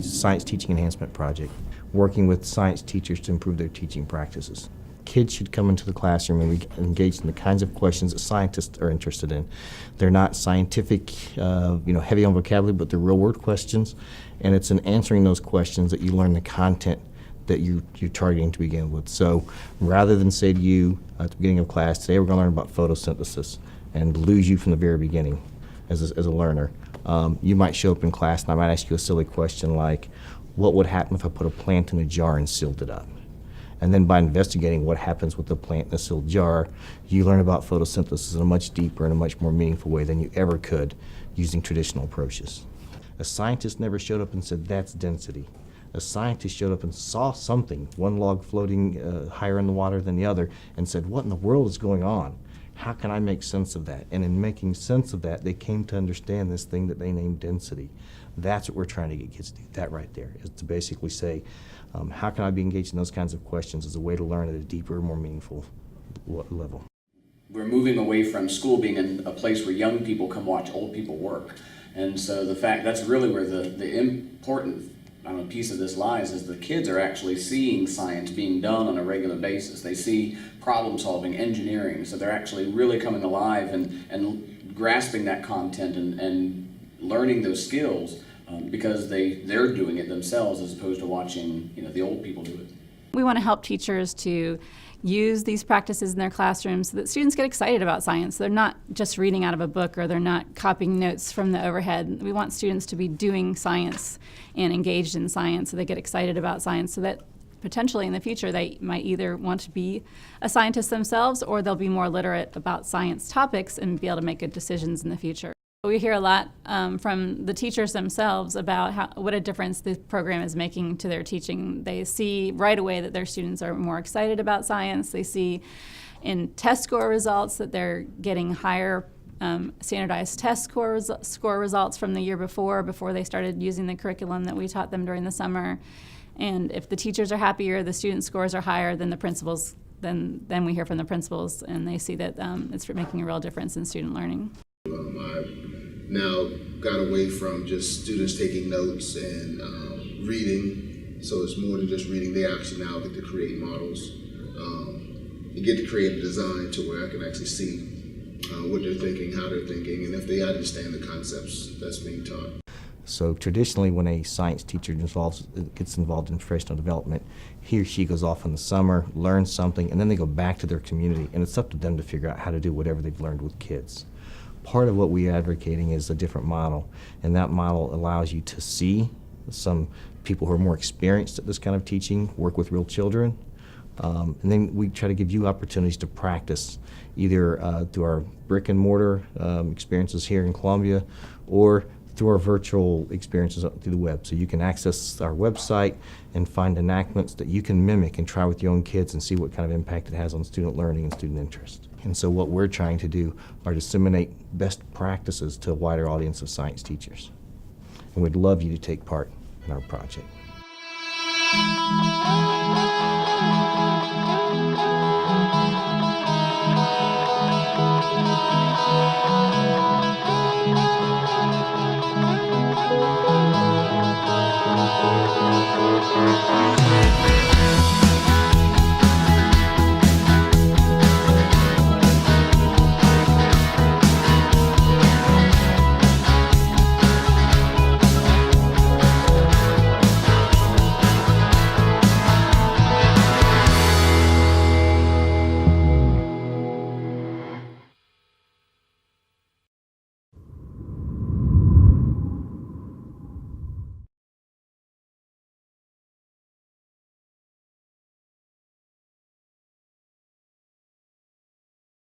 Science Teaching Enhancement Project, working with science teachers to improve their teaching practices. Kids should come into the classroom and be engaged in the kinds of questions that scientists are interested in. They're not scientific, heavy on vocabulary, but they're real-world questions, and it's in answering those questions that you learn the content that you're targeting to begin with. So rather than say to you at the beginning of class, today we're going to learn about photosynthesis, and lose you from the very beginning as a learner, you might show up in class and I might ask you a silly question like, what would happen if I put a plant in a jar and sealed it up? And then by investigating what happens with the plant in a sealed jar, you learn about photosynthesis in a much deeper and a much more meaningful way than you ever could using traditional approaches. A scientist never showed up and said, that's density. A scientist showed up and saw something, one log floating higher in the water than the other, and said, what in the world is going on? How can I make sense of that? And in making sense of that, they came to understand this thing that they named density. That's what we're trying to get kids to do, that right there, is to basically say, how can I be engaged in those kinds of questions as a way to learn at a deeper, more meaningful level. We're moving away from school being a place where young people come watch old people work. And so the fact, that's really where the important piece of this lies, is the kids are actually seeing science being done on a regular basis. They see problem solving, engineering, so they're actually really coming alive and grasping that content and learning those skills because they're doing it themselves as opposed to watching the old people do it. We want to help teachers to use these practices in their classrooms so that students get excited about science. They're not just reading out of a book or they're not copying notes from the overhead. We want students to be doing science and engaged in science so they get excited about science so that potentially in the future they might either want to be a scientist themselves or they'll be more literate about science topics and be able to make good decisions in the future. We hear a lot from the teachers themselves about what a difference this program is making to their teaching. They see right away that their students are more excited about science. They see in test score results that they're getting higher standardized test score results from the year before they started using the curriculum that we taught them during the summer. And if the teachers are happier, the student scores are higher than the principals, then we hear from the principals and they see that it's making a real difference in student learning. I've now got away from just students taking notes and reading, so it's more than just reading. They actually now get to create models. You get to create a design to where I can actually see what they're thinking, how they're thinking, and if they understand the concepts that's being taught. So traditionally when a science teacher gets involved in professional development, he or she goes off in the summer, learns something, and then they go back to their community, and it's up to them to figure out how to do whatever they've learned with kids. Part of what we're advocating is a different model, and that model allows you to see some people who are more experienced at this kind of teaching work with real children, and then we try to give you opportunities to practice either through our brick and mortar experiences here in Columbia or through our virtual experiences through the web. So you can access our website and find enactments that you can mimic and try with your own kids and see what kind of impact it has on student learning and student interest. And so what we're trying to do are disseminate best practices to a wider audience of science teachers. And we'd love you to take part in our project.